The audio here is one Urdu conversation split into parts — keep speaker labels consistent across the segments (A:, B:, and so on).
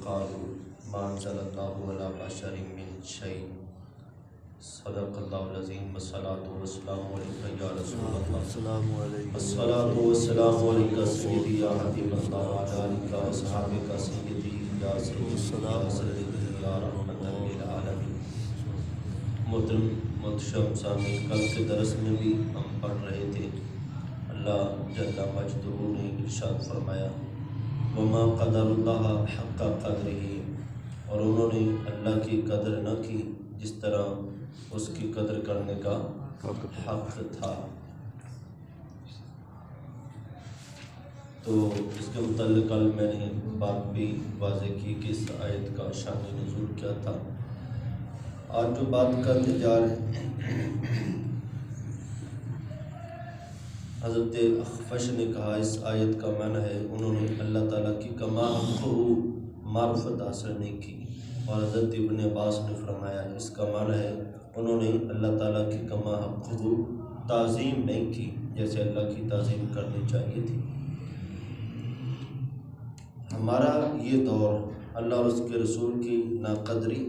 A: قالوا ما انزل الله على بشر من شيء صدق الله العظيم والصلاة والسلام عليك يا رسول الله الصلاة والسلام عليك سيدي يا حبيب الله وعلى آلك وصحابك سيدي يا سيدي يا رحمة للعالمين. محترم محتشم سامعین، کل کے درس میں بھی ہم پڑھ رہے تھے، اللہ جل مجدہ نے ارشاد فرمایا وما قدر اللہ حق قدرہ، اور انہوں نے اللہ کی قدر نہ کی جس طرح اس کی قدر کرنے کا حق تھا۔ تو اس کے متعلق کل میں نے بات بھی واضح کی کہ اس آیت کا شان نزول کیا تھا۔ آج جو بات کرنے جا رہے ہیں، حضرت اخفش نے کہا اس آیت کا معنی ہے انہوں نے اللہ تعالیٰ کی کما حقہ معرفت حاصل نہیں کی، اور حضرت ابن عباس نے فرمایا اس کا معنی ہے انہوں نے اللہ تعالیٰ کی کما حقہ تعظیم نہیں کی جیسے اللہ کی تعظیم کرنی چاہیے تھی۔ ہمارا یہ دور اللہ اور اس کے رسول کی ناقدری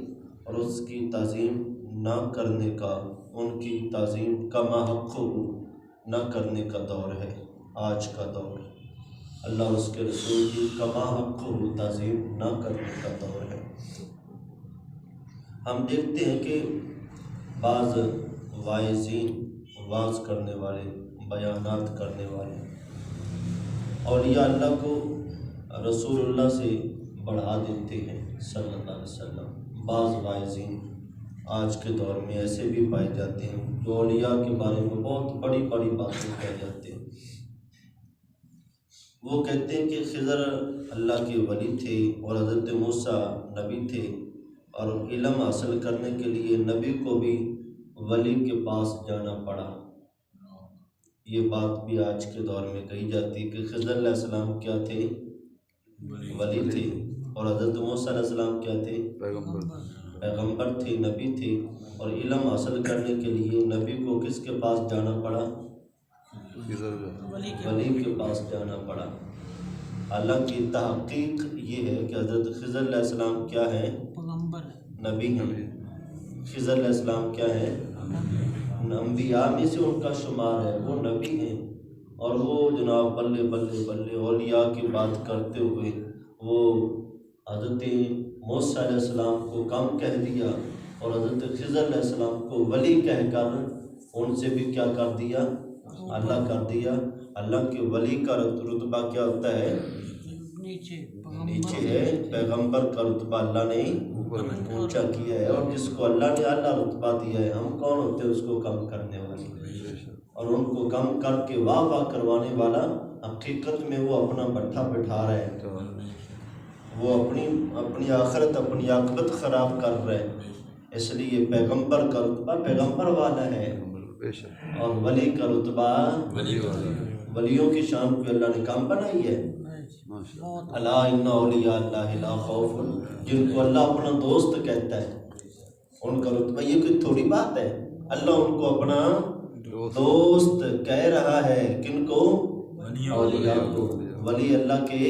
A: اور اس کی تعظیم نہ کرنے کا، ان کی تعظیم کما حقہ نہ کرنے کا دور ہے۔ آج کا دور اللہ اور اس کے رسول کی کما حقہ تعظیم نہ کرنے کا دور ہے۔ ہم دیکھتے ہیں کہ بعض واعظین، واعظ کرنے والے، بیانات کرنے والے، اولیاء اللہ کو رسول اللہ سے بڑھا دیتے ہیں صلی اللہ علیہ وسلم۔ بعض واعظین آج کے دور میں ایسے بھی پائے جاتے ہیں جو اولیاء کے بارے میں بہت بڑی بڑی باتیں کہہ جاتے ہیں۔ وہ کہتے ہیں کہ خضر اللہ کے ولی تھے اور حضرت موسیٰ نبی تھے، اور علم حاصل کرنے کے لیے نبی کو بھی ولی کے پاس جانا پڑا۔ یہ بات بھی آج کے دور میں کہی جاتی ہے کہ خضر علیہ السلام کیا تھے؟ ولی تھے، اور حضرت موسیٰ علیہ السلام کیا تھے؟ پیغمبر تھے، نبی تھے، اور علم حاصل کرنے کے لیے نبی کو کس کے پاس جانا پڑا؟ ولی کے پاس جانا پڑا۔ حالانکہ تحقیق یہ ہے کہ حضرت خضر علیہ السلام کیا ہیں؟ نبی ہیں۔ خضر علیہ السلام کیا ہیں؟ انبیاء میں سے ان کا شمار ہے، وہ نبی ہیں، اور وہ جناب بلے بلے بلے اولیاء کی بات کرتے ہوئے وہ حضرت موسیٰ علیہ السلام کو کم کہہ دیا اور حضرت خضر علیہ السلام کو ولی کہہ کر ان سے بھی کیا کر دیا؟ اللہ کر دیا۔ اللہ کے ولی کا رتبہ کیا ہوتا ہے؟ نیچے ہے۔ پیغمبر کا رتبہ اللہ نے اونچا کیا ہے، اور جس کو اللہ نے اعلیٰ رتبہ دیا ہے ہم کون ہوتے ہیں اس کو کم کرنے والے؟ اور ان کو کم کر کے واہ واہ کروانے والا حقیقت میں وہ اپنا بٹھا بٹھا رہے ہیں، وہ اپنی آخرت، اپنی عاقبت خراب کر رہے ہیں۔ اس لیے پیغمبر کا رتبہ پیغمبر والا ہے، اور ولی کا رتبہ ولیوں کی شان کو اللہ نے کام بنائی ہے۔ الا ان اولیاء اللہ لا خوف، جن کو اللہ اپنا دوست کہتا ہے ان کا رتبہ، یہ کوئی تھوڑی بات ہے۔ اللہ ان کو اپنا دوست کہہ رہا ہے، کن کو؟ اولیاء کو۔ ولی اللہ کے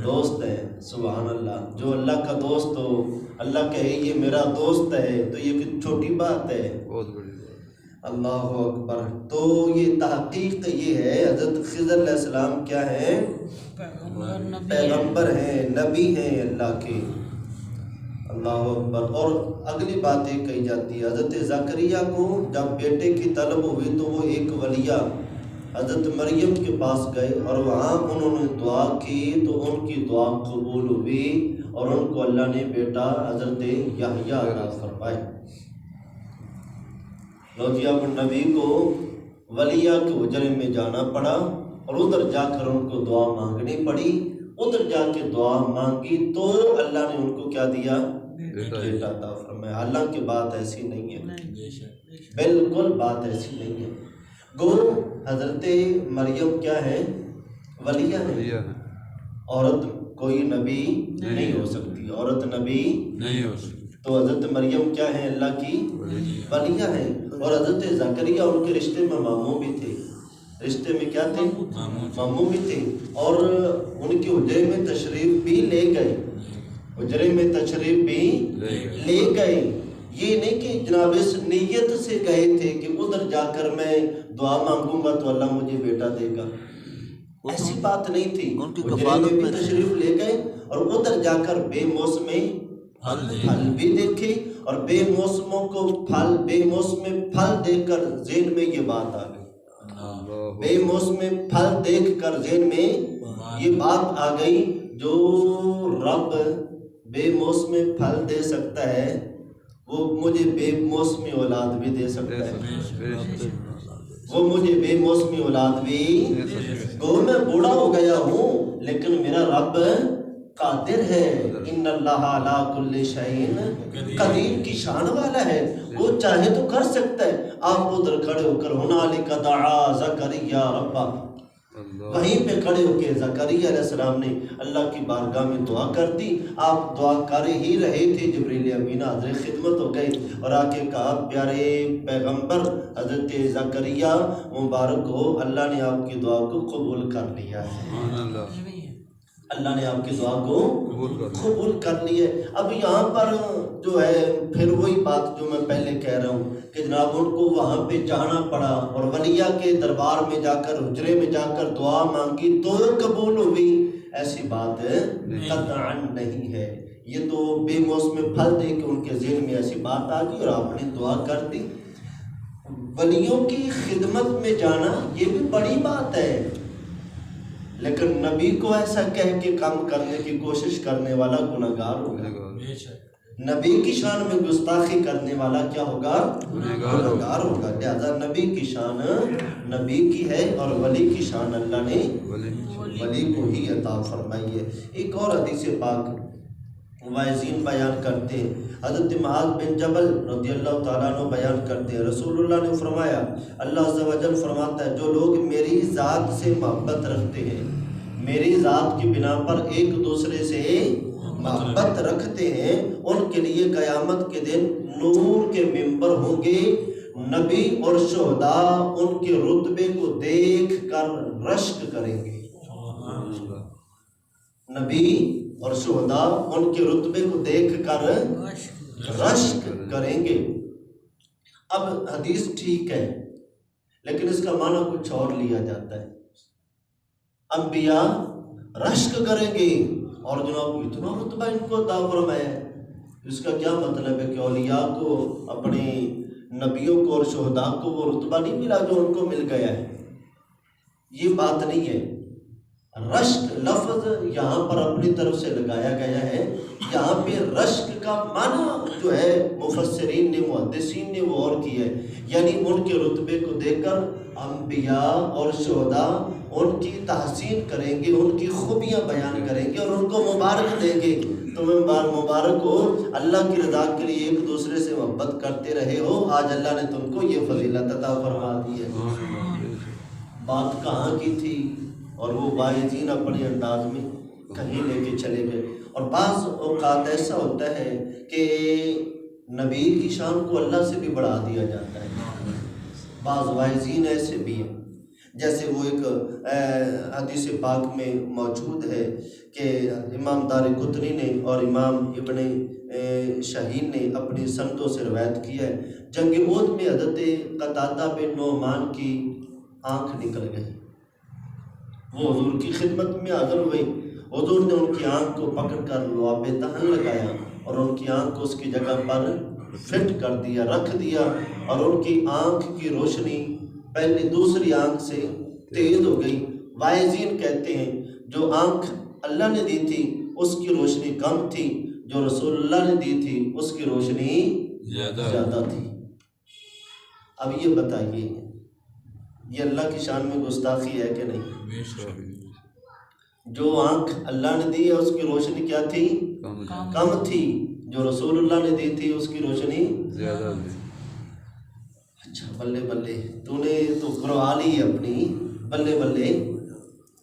A: دوست ہیں۔ سبحان اللہ، جو اللہ کا دوست ہو، اللہ کہے یہ میرا دوست ہے تو یہ کوئی چھوٹی بات ہے؟ بہت بڑی بات۔ اللہ اکبر۔ تو یہ تحقیق یہ ہے حضرت خضر علیہ السلام کیا ہیں؟ پیغمبر ہیں، نبی ہیں اللہ کے۔ اللہ اکبر۔ اور اگلی بات یہ کہی جاتی ہے حضرت زکریا کو جب بیٹے کی طلب ہوئی تو وہ ایک ولیہ حضرت مریم کے پاس گئے، اور وہاں انہوں نے دعا کی تو ان کی دعا قبول ہوئی، اور ان کو اللہ نے بیٹا حضرت یحییٰ عطا فرمائے۔ لوگ اب نبی کو ولیہ کے حجرے میں جانا پڑا، اور ادھر جا کر ان کو دعا مانگنی پڑی۔ ادھر جا کے دعا مانگی تو اللہ نے ان کو کیا دیا؟ بیٹا عطا فرمایا۔ حالانکہ بات ایسی نہیں ہے، بالکل بات ایسی نہیں ہے۔ گو حضرت مریم کیا ہے؟ ولیہ ہے۔ عورت کوئی نبی نہیں ہو سکتی، عورت نبی نہیں ہو سکتی۔ تو حضرت مریم کیا ہے؟ اللہ کی ولیہ ہے۔ اور حضرت زکریا ان کے رشتے میں ماموں بھی تھے، رشتے میں کیا تھے؟ ماموں بھی تھے، اور ان کے حجرے میں تشریف بھی لے گئے۔ حجرے میں تشریف بھی لے گئے. یہ نہیں کہ جناب اس نیت سے گئے تھے کہ ادھر جا کر میں دعا مانگوں گا تو اللہ مجھے بیٹا دے گا، ایسی بات نہیں تھی. حجرے میں بھی تشریف لے گئے اور ادھر جا کر بے موسمی پھل بھی دیکھے، اور بے موسموں کو پھل، بے موسم پھل دیکھ کر ذہن میں یہ بات آ گئی. بے موسم پھل دیکھ کر ذہن میں یہ بات آ گئی، جو رب بے موسم پھل دے سکتا ہے وہ مجھے بے موسمی اولاد بھی دے سکتا ہے. وہ مجھے بے موسمی اولاد بھی، گو میں بوڑھا ہو گیا ہوں لیکن میرا رب قادر ہے. ان اللہ علی کل شیء قدیر کی شان والا ہے، وہ چاہے تو کر سکتا ہے. آپ ادھر کھڑے ہو کر ہنالک دعا زکریا ربہ، وہیں پہ کھڑے ہو کے زکریا علیہ السلام نے اللہ کی بارگاہ میں دعا کر دی. آپ دعا کر ہی رہے تھے، جبریل امین حاضر خدمت ہو گئے اور آ کے کہا پیارے پیغمبر حضرت زکریا مبارک ہو، اللہ نے آپ کی دعا کو قبول کر لیا ہے. اللہ نے آپ کی دعا کو قبول کر لی ہے. اب یہاں پر جو ہے پھر وہی بات جو میں پہلے کہہ رہا ہوں کہ جناب ان کو وہاں پہ جانا پڑا اور ولیہ کے دربار میں جا کر، حجرے میں جا کر دعا مانگی تو قبول ہوئی، ایسی بات قطعاً نہیں ہے. یہ تو بے موسم پھل دے کے ان کے ذہن میں ایسی بات آ گئی اور آپ نے دعا کر دی. ولیوں کی خدمت میں جانا یہ بھی بڑی بات ہے، لیکن نبی کو ایسا کہہ کے کام کرنے کی کوشش کرنے والا گناہگار ہوگا. نبی کی شان میں گستاخی کرنے والا کیا ہوگا؟ گناہگار ہوگا. لہذا نبی کی شان نبی کی ہے اور ولی کی شان اللہ نے ولی کو ہی عطا فرمائی ہے. ایک اور حدیث پاک واعظین بیان کرتے ہیں، حضرت معاذ بن جبل رضی اللہ تعالیٰ عنہ بیان کرتے ہیں، رسول اللہ نے فرمایا، اللہ عز و جل فرماتا ہے جو لوگ میری ذات سے محبت رکھتے ہیں، میری ذات کی بنا پر ایک دوسرے سے محبت رکھتے ہیں، ان کے لیے قیامت کے دن نور کے ممبر ہوں گے. نبی اور شہداء ان کے رتبے کو دیکھ کر رشک کریں گے. نبی اور شہداء ان کے رتبے کو دیکھ کر رشک کریں گے. اب حدیث ٹھیک ہے لیکن اس کا معنی کچھ اور لیا جاتا ہے. انبیاء رشک کریں گے اور جناب اتنا رتبہ ان کو عطا فرمایا ہے. اس کا کیا مطلب ہے کہ اولیاء کو، اپنے نبیوں کو اور شہداء کو وہ رتبہ نہیں ملا جو ان کو مل گیا ہے؟ یہ بات نہیں ہے. رشک لفظ یہاں پر اپنی طرف سے لگایا گیا ہے. یہاں پہ رشک کا معنی جو ہے مفسرین نے، محدثین نے وہ اور کیا ہے، یعنی ان کے رتبے کو دیکھ کر انبیاء اور شہداء ان کی تحسین کریں گے، ان کی خوبیاں بیان کریں گے اور ان کو مبارک دیں گے. تمہیں مبارک ہو، اللہ کی رضا کے لیے ایک دوسرے سے محبت کرتے رہے ہو، آج اللہ نے تم کو یہ فضیلت عطا فرما دی ہے. بات کہاں کی تھی اور وہ واعظین اپنے انداز میں کہیں لے کے چلے گئے. اور بعض اوقات ایسا ہوتا ہے کہ نبی کی شان کو اللہ سے بھی بڑھا دیا جاتا ہے. بعض واعظین ایسے بھی ہیں، جیسے وہ ایک حدیث پاک میں موجود ہے کہ امام دارقطنی نے اور امام ابن شاہین نے اپنی سندوں سے روایت کی ہے، جنگ احد میں حضرت قتادہ بن نعمان کی آنکھ نکل گئی. وہ حضور کی خدمت میں حاضر ہوئی، حضور نے ان کی آنکھ کو پکڑ کر لعاب دہن لگایا اور ان کی آنکھ کو اس کی جگہ پر فٹ کر دیا، رکھ دیا، اور ان کی آنکھ کی روشنی پہلے دوسری آنکھ سے تیز ہو گئی. واعظین کہتے ہیں جو آنکھ اللہ نے دی تھی اس کی روشنی کم تھی، جو رسول اللہ نے دی تھی اس کی روشنی زیادہ تھی. اب یہ بتائیے یہ اللہ کی شان میں گستاخی ہے کہ نہیں؟ جو آنکھ اللہ نے دی ہے اس کی روشنی کیا تھی؟ کم تھی. جو رسول اللہ نے دی تھی اس کی روشنی زیادہ تھی. اچھا بلے بلے، تو نے تو کروا لی اپنی بلے بلے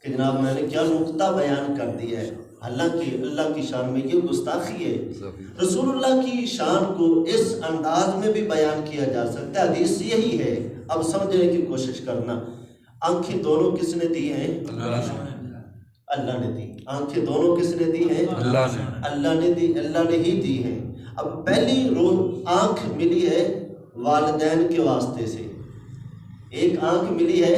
A: کہ جناب میں نے کیا نقطہ بیان کر دیا ہے. حالانکہ اللہ کی شان میں یہ گستاخی ہے. رسول اللہ کی شان کو اس انداز میں بھی بیان کیا جا سکتا ہے، حدیث یہی ہے. اب سمجھنے کی کوشش کرنا، آنکھیں دونوں کس نے دی ہیں؟ اللہ نے دی. آنکھیں دونوں کس نے دی ہیں؟ اللہ نے دی، اللہ نے ہی دی ہیں۔ اب پہلی آنکھ ملی ہے والدین کے واسطے سے، ایک آنکھ ملی ہے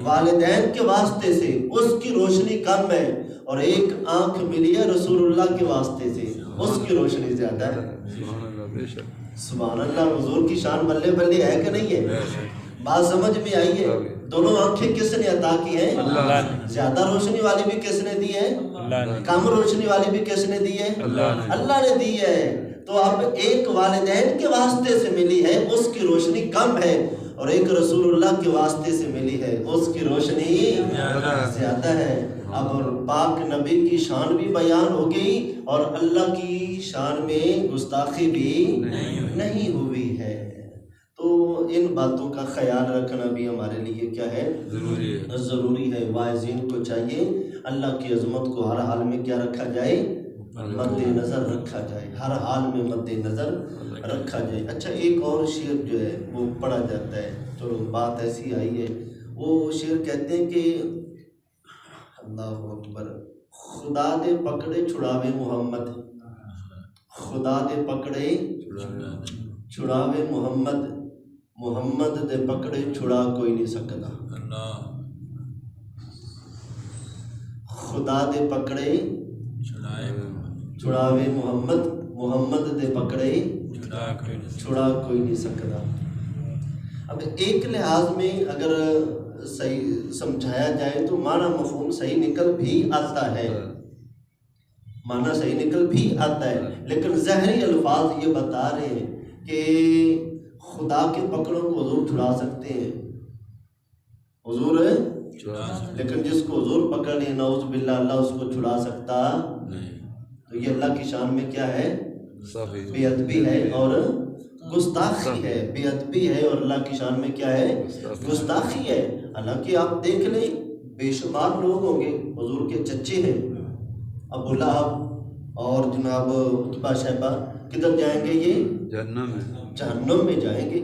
A: والدین کے واسطے سے، اس کی روشنی کم ہے، اور ایک آنکھ ملی ہے رسول اللہ کے واسطے سے، اس کی روشنی زیادہ ہے۔ سبحان اللہ، حضور کی شان بلے بلے ہے کہ نہیں ہے؟ بات سمجھ میں آئی ہے؟ دونوں آنکھیں کس نے عطا کی ہیں؟ زیادہ روشنی والی بھی کس نے دی ہے؟ کم روشنی والی بھی کس نے دی ہے؟ اللہ نے دی ہے۔ تو اب ایک والدین کے واسطے سے ملی ہے، اس کی روشنی کم ہے، اور ایک رسول اللہ کے واسطے سے ملی ہے، اس کی روشنی زیادہ ہے۔ اب پاک نبی کی شان بھی بیان ہو گئی، اور اللہ کی شان میں گستاخی بھی نہیں ہوئی ہے۔ تو ان باتوں کا خیال رکھنا بھی ہمارے لیے کیا ہے؟ ضروری ہے۔ واعظین کو چاہیے اللہ کی عظمت کو ہر حال میں کیا رکھا جائے؟ مد نظر رکھا جائے، ہر حال میں مد نظر رکھا جائے۔ اچھا، ایک اور شعر جو ہے وہ پڑھا جاتا ہے، چلو بات ایسی آئی ہے، وہ شعر کہتے ہیں کہ اللہ اکبر، خدا دے پکڑے چھڑاوے محمد، خدا دے پکڑے چھڑاوے محمد، محمد دے پکڑے چھڑا کوئی نہیں سکتا، خدا دے پکڑے چھڑاوے محمد، محمد دے پکڑے چھڑا کوئی نہیں سکتا۔ اب ایک لحاظ میں اگر صحیح سمجھایا جائے تو معنی مفہوم صحیح نکل بھی آتا ہے، معنی صحیح نکل بھی آتا ہے، لیکن ظاہری الفاظ یہ بتا رہے ہیں کہ خدا کے پکڑوں کو حضور چھڑا سکتے ہیں، حضور لیکن جس کو حضور پکڑ لے نعوذ باللہ اللہ اس کو چھڑا سکتا نہیں۔ تو یہ اللہ کی شان میں کیا ہے؟ بے ادبی ہے اور گستاخی ہے، بے ادبی ہے، اور اللہ کی شان میں کیا ہے؟ گستاخی ہے۔ حالانکہ آپ دیکھ لیں بے شمار لوگ ہوں گے، حضور کے چچے ہیں ابو لہب اور جناب عتبہ شیبہ، کدھر جائیں گے؟ یہ جہنم میں جائیں گے،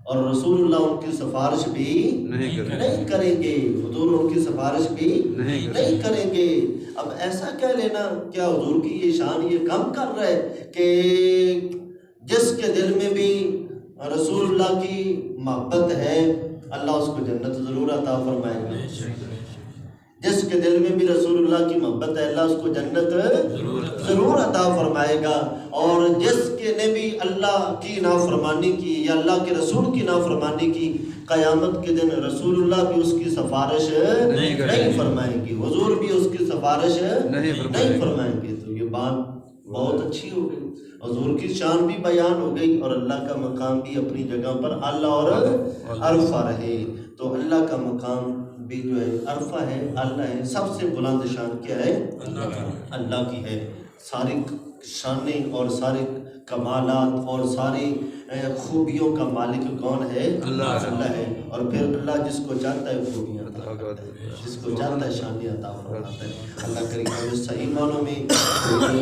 A: اور رسول اللہ ان کی سفارش بھی نہیں کریں گے، حضور ان کی سفارش بھی نہیں کریں گے۔ اب ایسا کہہ لینا کیا حضور کی یہ شان یہ کم کر رہا ہے کہ جس کے دل میں بھی رسول اللہ کی محبت ہے اللہ اس کو جنت ضرور عطا فرمائے گا، جس کے دل میں بھی رسول اللہ کی محبت ہے اللہ اس کو جنت ضرور عطا فرمائے گا، اور جس کے نے بھی اللہ کی نافرمانی کی یا اللہ کے رسول کی نافرمانی کی، قیامت کے دن رسول اللہ بھی اس کی سفارش نہیں فرمائیں گے، حضور بھی اس کی سفارش نہیں فرمائیں گے۔ تو یہ بات بہت اچھی ہو گئی، حضور کی شان بھی بیان ہو گئی، اور اللہ کا مقام بھی اپنی جگہ پر اعلیٰ اور عرفہ رہے۔ تو اللہ کا مقام بھی جو ہے عرفہ ہے، اللہ ہے، سب سے بلند شان کیا ہے؟ اللہ کی ہے۔ ساری شانیں اور سارے کمالات اور ساری خوبیوں کا مالک کون ہے؟ اللہ ہے، اور پھر اللہ جس کو چاہتا ہے خوبیاں عطا کرتا ہے، جس کو چاہتا ہے شانیں عطا فرماتا ہے۔ اللہ کریم ہمیں صحیح معنوں میں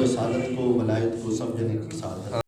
A: رسالت کو، ولایت کو سمجھنے کی سعادت